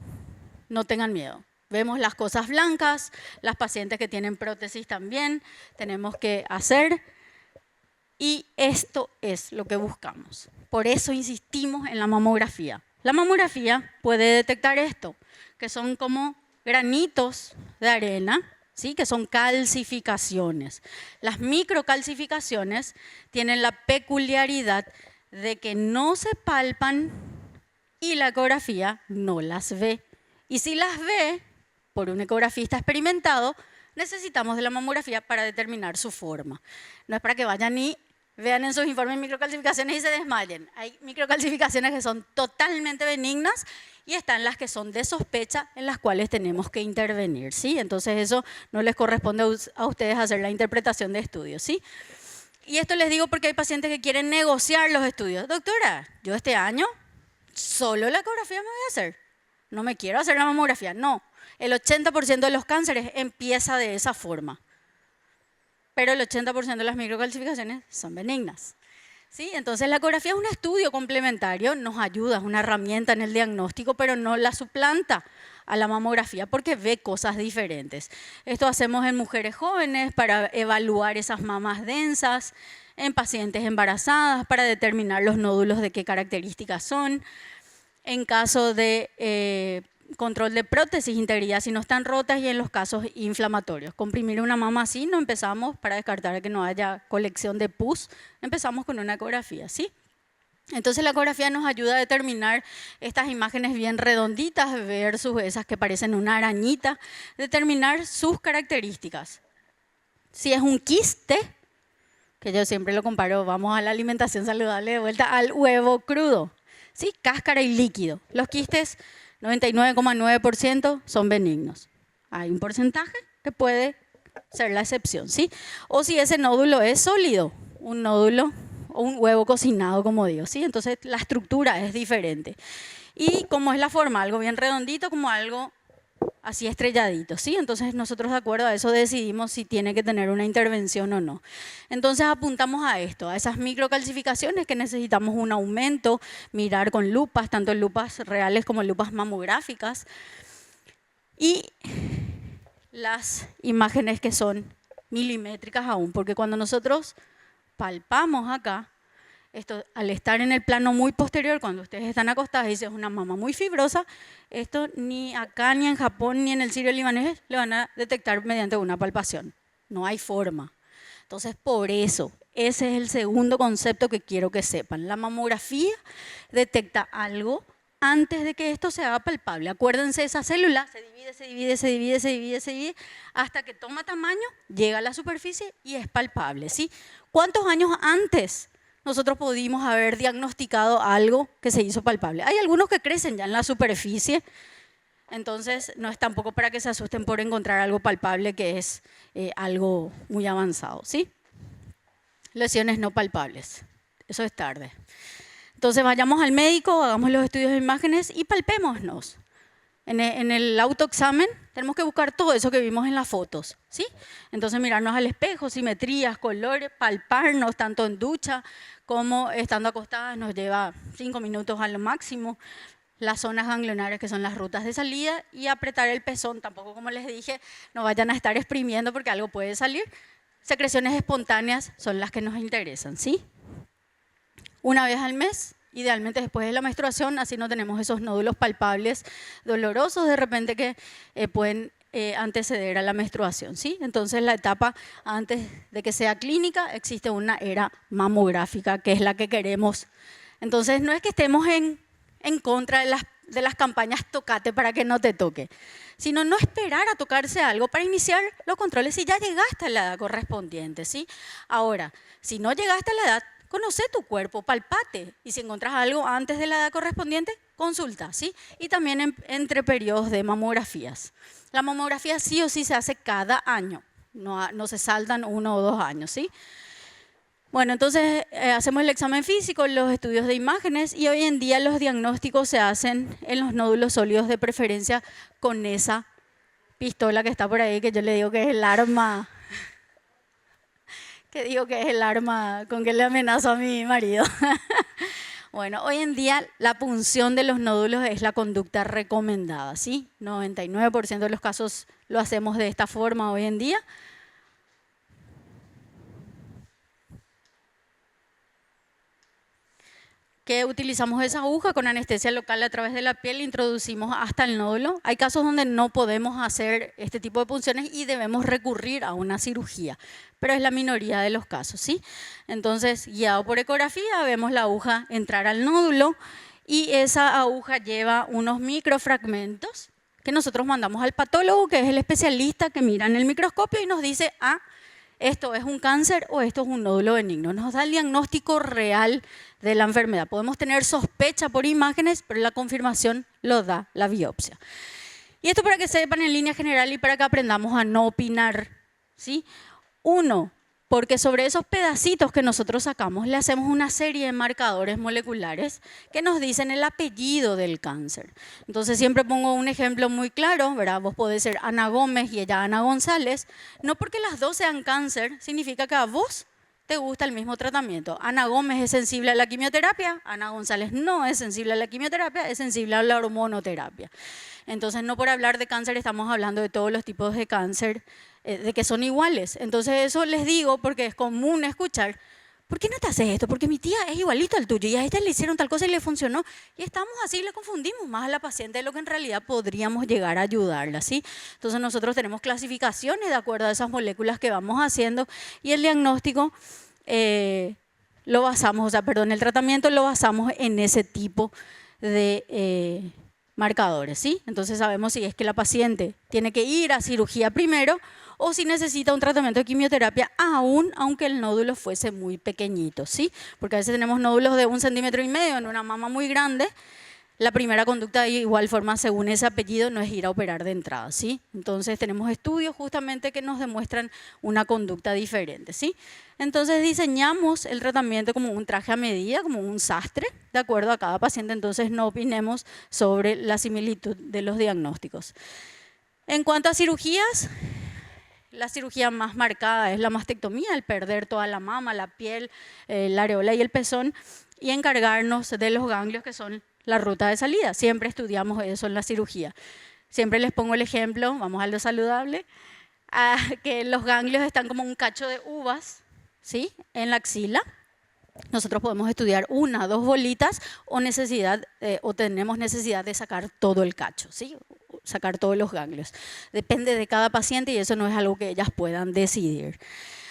no tengan miedo. Vemos las cosas blancas, las pacientes que tienen prótesis también, tenemos que hacer. Y esto es lo que buscamos. Por eso insistimos en la mamografía. La mamografía puede detectar esto, que son como granitos de arena, ¿sí? Que son calcificaciones. Las microcalcificaciones tienen la peculiaridad de que no se palpan y la ecografía no las ve. Y si las ve, por un ecografista experimentado, necesitamos de la mamografía para determinar su forma. No es para que vayan y vean en sus informes microcalcificaciones y se desmayen. Hay microcalcificaciones que son totalmente benignas y están las que son de sospecha en las cuales tenemos que intervenir, ¿sí? Entonces eso no les corresponde a ustedes hacer la interpretación de estudios, ¿sí? Y esto les digo porque hay pacientes que quieren negociar los estudios. Doctora, yo este año solo la ecografía me voy a hacer. No me quiero hacer la mamografía. No, el 80% de los cánceres empieza de esa forma. Pero el 80% de las microcalcificaciones son benignas. ¿Sí? Entonces la ecografía es un estudio complementario, nos ayuda, es una herramienta en el diagnóstico, pero no la suplanta a la mamografía porque ve cosas diferentes. Esto hacemos en mujeres jóvenes para evaluar esas mamas densas, en pacientes embarazadas para determinar los nódulos de qué características son, en caso de control de prótesis, integridad si no están rotas y en los casos inflamatorios. Comprimir una mama así no empezamos para descartar que no haya colección de pus, empezamos con una ecografía, ¿sí? Entonces la ecografía nos ayuda a determinar estas imágenes bien redonditas versus esas que parecen una arañita, determinar sus características. Si es un quiste, que yo siempre lo comparo, vamos a la alimentación saludable de vuelta al huevo crudo, ¿sí? Cáscara y líquido. Los quistes 99,9% son benignos. Hay un porcentaje que puede ser la excepción, ¿sí? O si ese nódulo es sólido, un nódulo o un huevo cocinado, como digo, ¿sí? Entonces la estructura es diferente. Y como es la forma, algo bien redondito como algo así estrelladito, ¿sí? Entonces nosotros de acuerdo a eso decidimos si tiene que tener una intervención o no. Entonces apuntamos a esto, a esas microcalcificaciones que necesitamos un aumento, mirar con lupas, tanto lupas reales como lupas mamográficas, y las imágenes que son milimétricas aún, porque cuando nosotros palpamos acá, esto, al estar en el plano muy posterior, cuando ustedes están acostados y dicen es una mama muy fibrosa, esto ni acá, ni en Japón, ni en el Sirio libanés le van a detectar mediante una palpación. No hay forma. Entonces, por eso, ese es el segundo concepto que quiero que sepan. La mamografía detecta algo antes de que esto se haga palpable. Acuérdense, esa célula se divide, se divide, se divide, se divide, se divide, hasta que toma tamaño, llega a la superficie y es palpable, ¿sí? ¿Cuántos años antes nosotros pudimos haber diagnosticado algo que se hizo palpable? Hay algunos que crecen ya en la superficie, entonces no es tampoco para que se asusten por encontrar algo palpable que es algo muy avanzado, ¿sí? Lesiones no palpables, eso es tarde. Entonces vayamos al médico, hagamos los estudios de imágenes y palpémonos. En el autoexamen tenemos que buscar todo eso que vimos en las fotos, ¿sí? Entonces mirarnos al espejo, simetrías, colores, palparnos tanto en ducha como estando acostadas, nos lleva 5 minutos a lo máximo. Las zonas ganglionares que son las rutas de salida y apretar el pezón, tampoco como les dije, no vayan a estar exprimiendo porque algo puede salir. Secreciones espontáneas son las que nos interesan, ¿sí? Una vez al mes, idealmente después de la menstruación, así no tenemos esos nódulos palpables dolorosos de repente que pueden anteceder a la menstruación, ¿sí? Entonces la etapa antes de que sea clínica existe una era mamográfica que es la que queremos. Entonces no es que estemos en contra de las campañas Tócate para que no te toque, sino no esperar a tocarse algo para iniciar los controles si ya llegaste a la edad correspondiente, ¿sí? Ahora, si no llegaste a la edad, conoce tu cuerpo, palpate, y si encontrás algo antes de la edad correspondiente, consulta, ¿sí? Y también entre periodos de mamografías. La mamografía sí o sí se hace cada año, no se saltan 1 o 2 años, ¿sí? Bueno, entonces hacemos el examen físico, los estudios de imágenes y hoy en día los diagnósticos se hacen en los nódulos sólidos de preferencia con esa pistola que está por ahí, que yo le digo que es el arma, con que le amenazo a mi marido. Bueno, hoy en día la punción de los nódulos es la conducta recomendada, ¿sí? 99% de los casos lo hacemos de esta forma hoy en día. Que utilizamos esa aguja con anestesia local a través de la piel, introducimos hasta el nódulo. Hay casos donde no podemos hacer este tipo de punciones y debemos recurrir a una cirugía, pero es la minoría de los casos, ¿sí? Entonces, guiado por ecografía, vemos la aguja entrar al nódulo y esa aguja lleva unos microfragmentos que nosotros mandamos al patólogo, que es el especialista que mira en el microscopio y nos dice, esto es un cáncer o esto es un nódulo benigno. Nos da el diagnóstico real de la enfermedad. Podemos tener sospecha por imágenes, pero la confirmación lo da la biopsia. Y esto para que sepan en línea general y para que aprendamos a no opinar, ¿sí? Uno, porque sobre esos pedacitos que nosotros sacamos le hacemos una serie de marcadores moleculares que nos dicen el apellido del cáncer. Entonces siempre pongo un ejemplo muy claro, ¿verdad? Vos podés ser Ana Gómez y ella Ana González. No porque las dos sean cáncer significa que a vos te gusta el mismo tratamiento. Ana Gómez es sensible a la quimioterapia, Ana González no es sensible a la quimioterapia, es sensible a la hormonoterapia. Entonces no por hablar de cáncer estamos hablando de todos los tipos de cáncer de que son iguales. Entonces eso les digo porque es común escuchar, ¿por qué no te haces esto? Porque mi tía es igualito al tuyo y a esta le hicieron tal cosa y le funcionó. Y estamos así, le confundimos más a la paciente de lo que en realidad podríamos llegar a ayudarla, ¿sí? Entonces nosotros tenemos clasificaciones de acuerdo a esas moléculas que vamos haciendo y el diagnóstico lo basamos, el tratamiento lo basamos en ese tipo de marcadores, ¿sí? Entonces sabemos si es que la paciente tiene que ir a cirugía primero o si necesita un tratamiento de quimioterapia aunque el nódulo fuese muy pequeñito, ¿sí? Porque a veces tenemos nódulos de 1,5 centímetros en una mama muy grande. La primera conducta de igual forma, según ese apellido, no es ir a operar de entrada, ¿sí? Entonces tenemos estudios justamente que nos demuestran una conducta diferente, ¿sí? Entonces diseñamos el tratamiento como un traje a medida, como un sastre, de acuerdo a cada paciente, entonces no opinemos sobre la similitud de los diagnósticos. En cuanto a cirugías, la cirugía más marcada es la mastectomía, el perder toda la mama, la piel, la areola y el pezón, y encargarnos de los ganglios que son la ruta de salida. Siempre estudiamos eso en la cirugía. Siempre les pongo el ejemplo, vamos a lo saludable, que los ganglios están como un cacho de uvas, ¿sí? En la axila. Nosotros podemos estudiar 1 o 2 bolitas o tenemos necesidad de sacar todo el cacho, ¿sí? Sacar todos los ganglios. Depende de cada paciente y eso no es algo que ellas puedan decidir.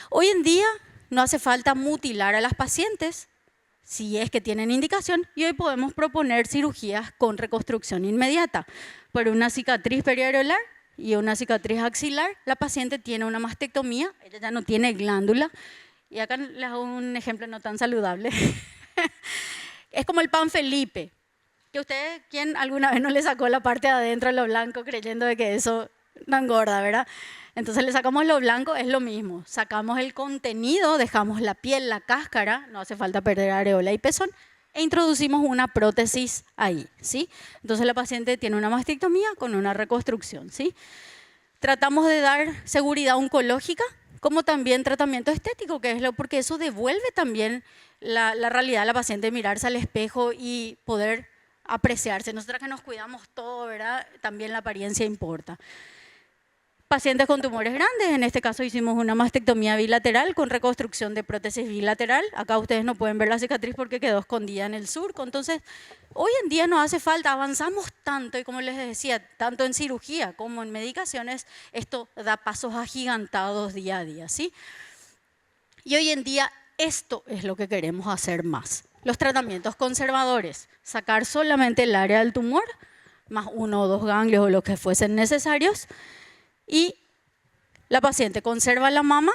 Hoy en día no hace falta mutilar a las pacientes, si es que tienen indicación, y hoy podemos proponer cirugías con reconstrucción inmediata. Por una cicatriz periareolar y una cicatriz axilar, la paciente tiene una mastectomía, ella ya no tiene glándula, y acá les hago un ejemplo no tan saludable. Es como el pan Felipe, que usted, ¿quién alguna vez no le sacó la parte de adentro de lo blanco creyendo de que eso no engorda, verdad? Entonces le sacamos lo blanco, es lo mismo. Sacamos el contenido, dejamos la piel, la cáscara, no hace falta perder areola y pezón, e introducimos una prótesis ahí, ¿sí? Entonces la paciente tiene una mastectomía con una reconstrucción, ¿sí? Tratamos de dar seguridad oncológica, como también tratamiento estético, porque eso devuelve también la realidad a la paciente, mirarse al espejo y poder apreciarse. Nosotras que nos cuidamos todo, ¿verdad? También la apariencia importa. Pacientes con tumores grandes, en este caso hicimos una mastectomía bilateral con reconstrucción de prótesis bilateral. Acá ustedes no pueden ver la cicatriz porque quedó escondida en el surco. Entonces, hoy en día no hace falta, avanzamos tanto y como les decía, tanto en cirugía como en medicaciones, esto da pasos agigantados día a día, ¿sí? Y hoy en día esto es lo que queremos hacer más. Los tratamientos conservadores, sacar solamente el área del tumor, más 1 o 2 ganglios o los que fuesen necesarios, y la paciente conserva la mama,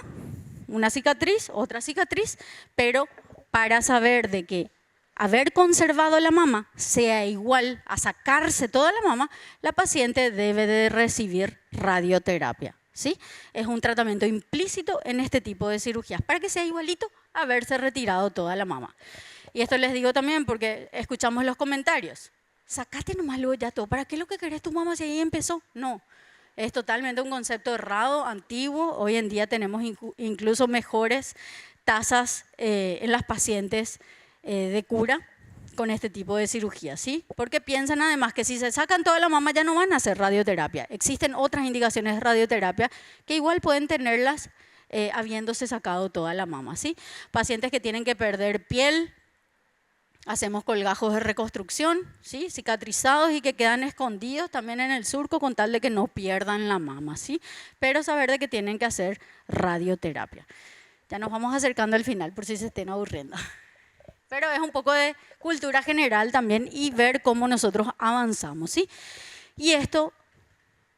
una cicatriz, otra cicatriz, pero para saber de que haber conservado la mama sea igual a sacarse toda la mama, la paciente debe de recibir radioterapia, ¿sí? Es un tratamiento implícito en este tipo de cirugías, para que sea igualito a haberse retirado toda la mama. Y esto les digo también porque escuchamos los comentarios. Sacate nomás luego ya todo, ¿para qué es lo que querés tu mamá si ahí empezó? No. Es totalmente un concepto errado, antiguo. Hoy en día tenemos incluso mejores tasas en las pacientes de cura con este tipo de cirugía, ¿sí? Porque piensan además que si se sacan toda la mama ya no van a hacer radioterapia. Existen otras indicaciones de radioterapia que igual pueden tenerlas habiéndose sacado toda la mama, ¿sí? Pacientes que tienen que perder piel, hacemos colgajos de reconstrucción, ¿sí? Cicatrizados y que quedan escondidos también en el surco con tal de que no pierdan la mama, ¿sí? Pero saber de que tienen que hacer radioterapia. Ya nos vamos acercando al final por si se estén aburriendo. Pero es un poco de cultura general también y ver cómo nosotros avanzamos, ¿sí? Y esto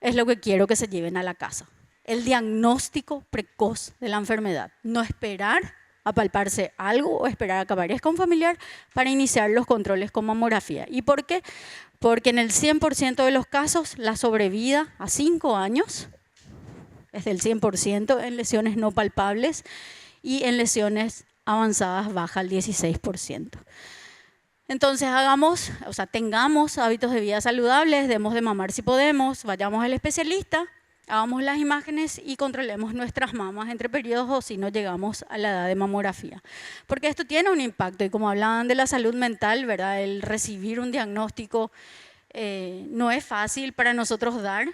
es lo que quiero que se lleven a la casa. El diagnóstico precoz de la enfermedad. No esperar a palparse algo o esperar a que aparezca un familiar para iniciar los controles con mamografía. ¿Y por qué? Porque en el 100% de los casos la sobrevida a 5 años es del 100% en lesiones no palpables y en lesiones avanzadas baja al 16%. Entonces tengamos hábitos de vida saludables, demos de mamar si podemos, vayamos al especialista, hagamos las imágenes y controlemos nuestras mamas entre periodos o si no llegamos a la edad de mamografía. Porque esto tiene un impacto y como hablaban de la salud mental, ¿verdad? El recibir un diagnóstico no es fácil para nosotros dar,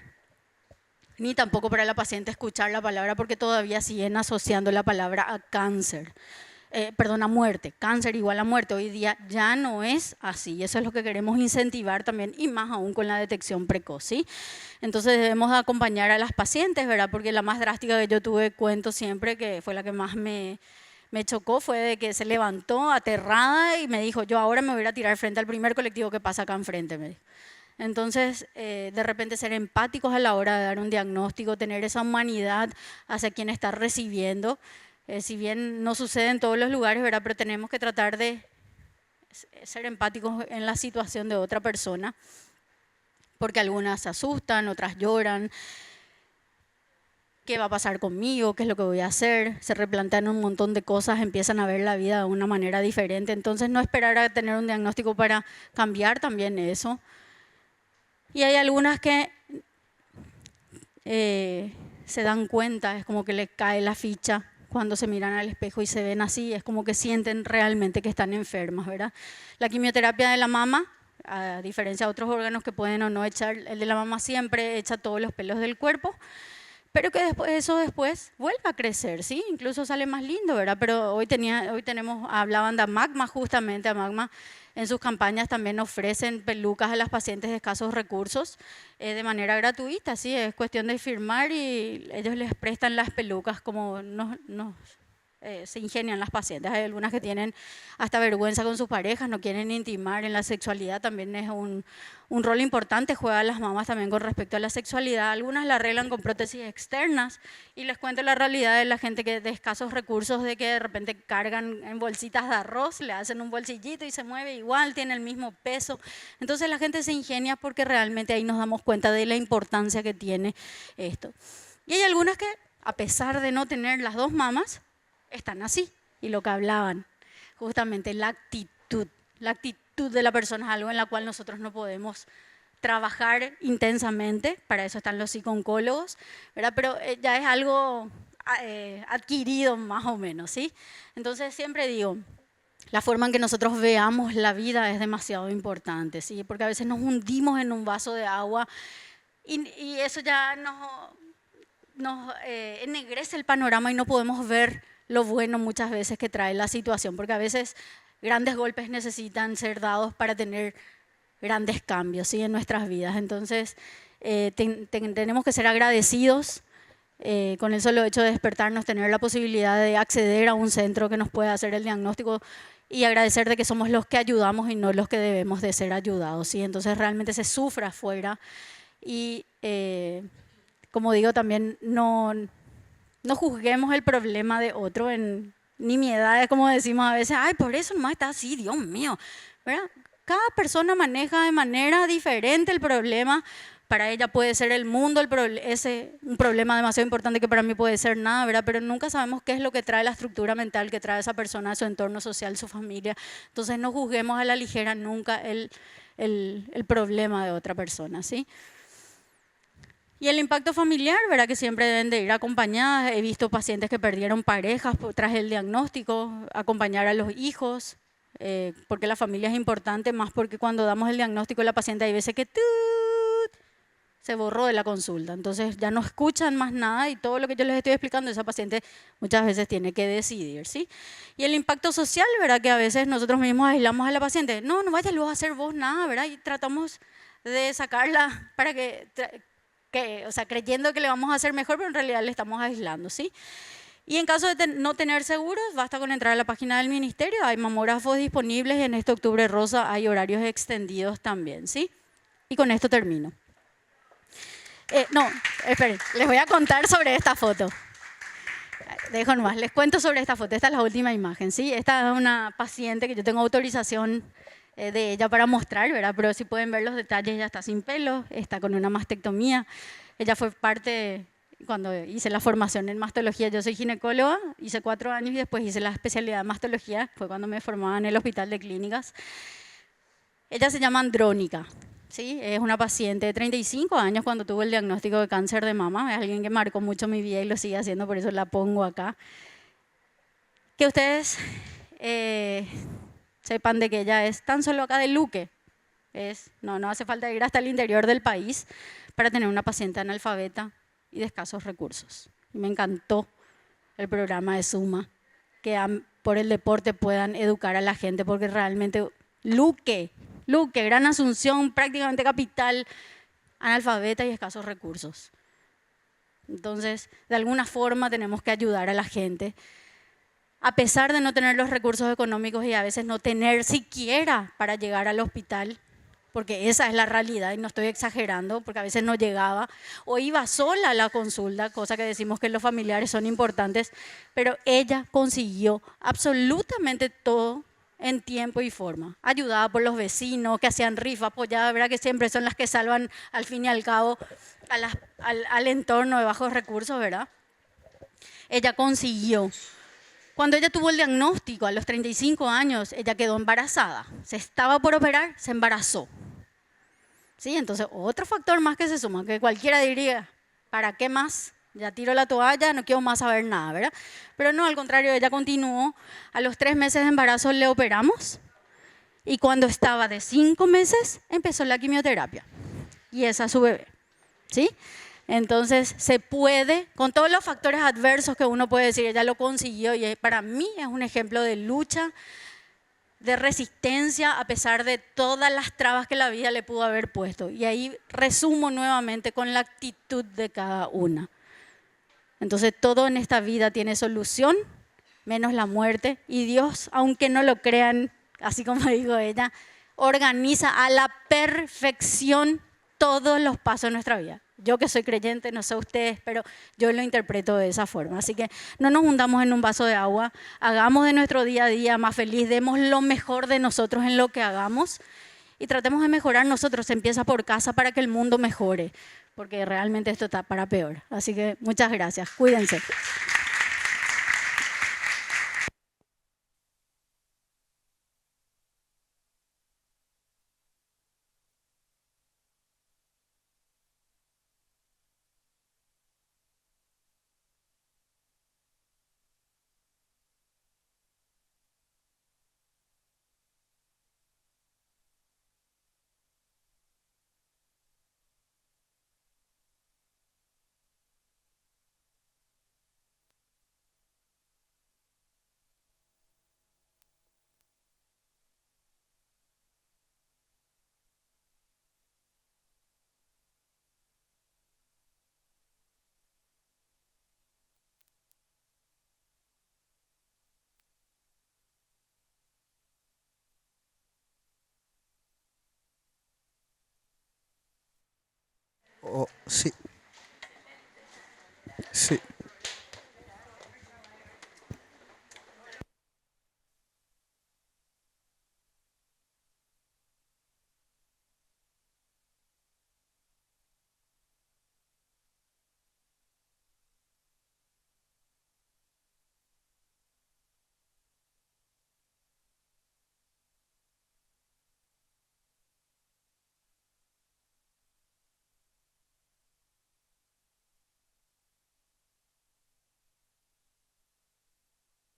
ni tampoco para la paciente escuchar la palabra porque todavía siguen asociando la palabra a cáncer. A muerte, cáncer igual a muerte. Hoy día ya no es así, eso es lo que queremos incentivar también y más aún con la detección precoz, ¿sí? Entonces debemos acompañar a las pacientes, ¿verdad? Porque la más drástica que yo tuve, cuento siempre, que fue la que más me chocó, fue de que se levantó aterrada y me dijo, yo ahora me voy a ir a tirar frente al primer colectivo que pasa acá enfrente, me dijo. Entonces, de repente ser empáticos a la hora de dar un diagnóstico, tener esa humanidad hacia quien está recibiendo. Si bien no sucede en todos los lugares, ¿verdad? Pero tenemos que tratar de ser empáticos en la situación de otra persona, porque algunas se asustan, otras lloran. ¿Qué va a pasar conmigo? ¿Qué es lo que voy a hacer? Se replantean un montón de cosas, empiezan a ver la vida de una manera diferente. Entonces, no esperar a tener un diagnóstico para cambiar también eso. Y hay algunas que se dan cuenta, es como que les cae la ficha cuando se miran al espejo y se ven así, es como que sienten realmente que están enfermas, ¿verdad? La quimioterapia de la mama, a diferencia de otros órganos que pueden o no echar, el de la mama siempre echa todos los pelos del cuerpo, pero que después vuelve a crecer, ¿sí? Incluso sale más lindo, ¿verdad? Pero hoy hablaban de AMAGMA justamente, AMAGMA en sus campañas también ofrecen pelucas a las pacientes de escasos recursos de manera gratuita, ¿sí? Es cuestión de firmar y ellos les prestan las pelucas como se ingenian las pacientes. Hay algunas que tienen hasta vergüenza con sus parejas, no quieren intimar en la sexualidad, también es un rol importante, juegan las mamás también con respecto a la sexualidad. Algunas la arreglan con prótesis externas y les cuento la realidad de la gente que de escasos recursos, de que de repente cargan en bolsitas de arroz, le hacen un bolsillito y se mueve igual, tiene el mismo peso. Entonces la gente se ingenia porque realmente ahí nos damos cuenta de la importancia que tiene esto. Y hay algunas que, a pesar de no tener las dos mamas, están así. Y lo que hablaban, justamente la actitud de la persona es algo en la cual nosotros no podemos trabajar intensamente, para eso están los psico-oncólogos, ¿verdad? Pero ya es algo adquirido más o menos, ¿sí? Entonces siempre digo, la forma en que nosotros veamos la vida es demasiado importante, ¿sí? Porque a veces nos hundimos en un vaso de agua y eso ya nos ennegrece el panorama y no podemos ver lo bueno muchas veces que trae la situación, porque a veces grandes golpes necesitan ser dados para tener grandes cambios, ¿sí? En nuestras vidas. Entonces, tenemos que ser agradecidos con el solo hecho de despertarnos, tener la posibilidad de acceder a un centro que nos pueda hacer el diagnóstico y agradecer de que somos los que ayudamos y no los que debemos de ser ayudados, ¿sí? Entonces, realmente se sufre afuera y, como digo, también no juzguemos el problema de otro en nimiedades, como decimos a veces, ay, por eso nomás está así, Dios mío, ¿verdad? Cada persona maneja de manera diferente el problema. Para ella puede ser el mundo un problema demasiado importante que para mí puede ser nada, ¿verdad? Pero nunca sabemos qué es lo que trae la estructura mental que trae esa persona, su entorno social, su familia. Entonces no juzguemos a la ligera nunca el problema de otra persona, ¿sí? Y el impacto familiar, ¿verdad? Que siempre deben de ir acompañadas. He visto pacientes que perdieron parejas tras el diagnóstico, acompañar a los hijos, porque la familia es importante, más porque cuando damos el diagnóstico la paciente hay veces que se borró de la consulta. Entonces ya no escuchan más nada y todo lo que yo les estoy explicando, esa paciente muchas veces tiene que decidir, ¿sí? Y el impacto social, ¿verdad? Que a veces nosotros mismos aislamos a la paciente. No, no vayas luego a hacer vos nada, ¿verdad? Y tratamos de sacarla para o sea, creyendo que le vamos a hacer mejor, pero en realidad le estamos aislando, ¿sí? Y en caso de no tener seguros, basta con entrar a la página del ministerio, hay mamógrafos disponibles y en este octubre rosa hay horarios extendidos también, ¿sí? Y con esto termino. No, esperen, les voy a contar sobre esta foto. Dejo nomás, les cuento sobre esta foto. Esta es la última imagen, ¿sí? Esta es una paciente que yo tengo autorización de ella para mostrar, ¿verdad? Pero si pueden ver los detalles, ella está sin pelo, está con una mastectomía. Ella fue parte, cuando hice la formación en mastología, yo soy ginecóloga, hice 4 años y después hice la especialidad en mastología, fue cuando me formaba en el Hospital de Clínicas. Ella se llama Andrónica. ¿Sí? Es una paciente de 35 años cuando tuvo el diagnóstico de cáncer de mama. Es alguien que marcó mucho mi vida y lo sigue haciendo, por eso la pongo acá. Que ustedes sepan de que ella es tan solo acá de Luque. No hace falta ir hasta el interior del país para tener una paciente analfabeta y de escasos recursos. Y me encantó el programa de Suma, que por el deporte puedan educar a la gente, porque realmente Luque, Gran Asunción, prácticamente capital, analfabeta y escasos recursos. Entonces, de alguna forma tenemos que ayudar a la gente, a pesar de no tener los recursos económicos y a veces no tener siquiera para llegar al hospital, porque esa es la realidad y no estoy exagerando, porque a veces no llegaba, o iba sola a la consulta, cosa que decimos que los familiares son importantes, pero ella consiguió absolutamente todo en tiempo y forma, ayudada por los vecinos que hacían rifa, apoyada, ¿verdad? Que siempre son las que salvan al fin y al cabo al entorno de bajos recursos, ¿verdad? Ella consiguió. Cuando ella tuvo el diagnóstico a los 35 años, ella quedó embarazada. Se estaba por operar, se embarazó. ¿Sí? Entonces, otro factor más que se suma, que cualquiera diría, ¿para qué más? Ya tiro la toalla, no quiero más saber nada, ¿verdad? Pero no, al contrario, ella continuó. A los 3 meses de embarazo le operamos y cuando estaba de 5 meses empezó la quimioterapia. Y esa es su bebé, ¿sí? Entonces, se puede, con todos los factores adversos que uno puede decir, ella lo consiguió y para mí es un ejemplo de lucha, de resistencia a pesar de todas las trabas que la vida le pudo haber puesto. Y ahí resumo nuevamente con la actitud de cada una. Entonces todo en esta vida tiene solución, menos la muerte. Y Dios, aunque no lo crean, así como dijo ella, organiza a la perfección todos los pasos de nuestra vida. Yo que soy creyente, no sé ustedes, pero yo lo interpreto de esa forma. Así que no nos hundamos en un vaso de agua, hagamos de nuestro día a día más feliz, demos lo mejor de nosotros en lo que hagamos y tratemos de mejorar nosotros. Se empieza por casa para que el mundo mejore, porque realmente esto está para peor. Así que muchas gracias, cuídense. Oh, sí. Sí.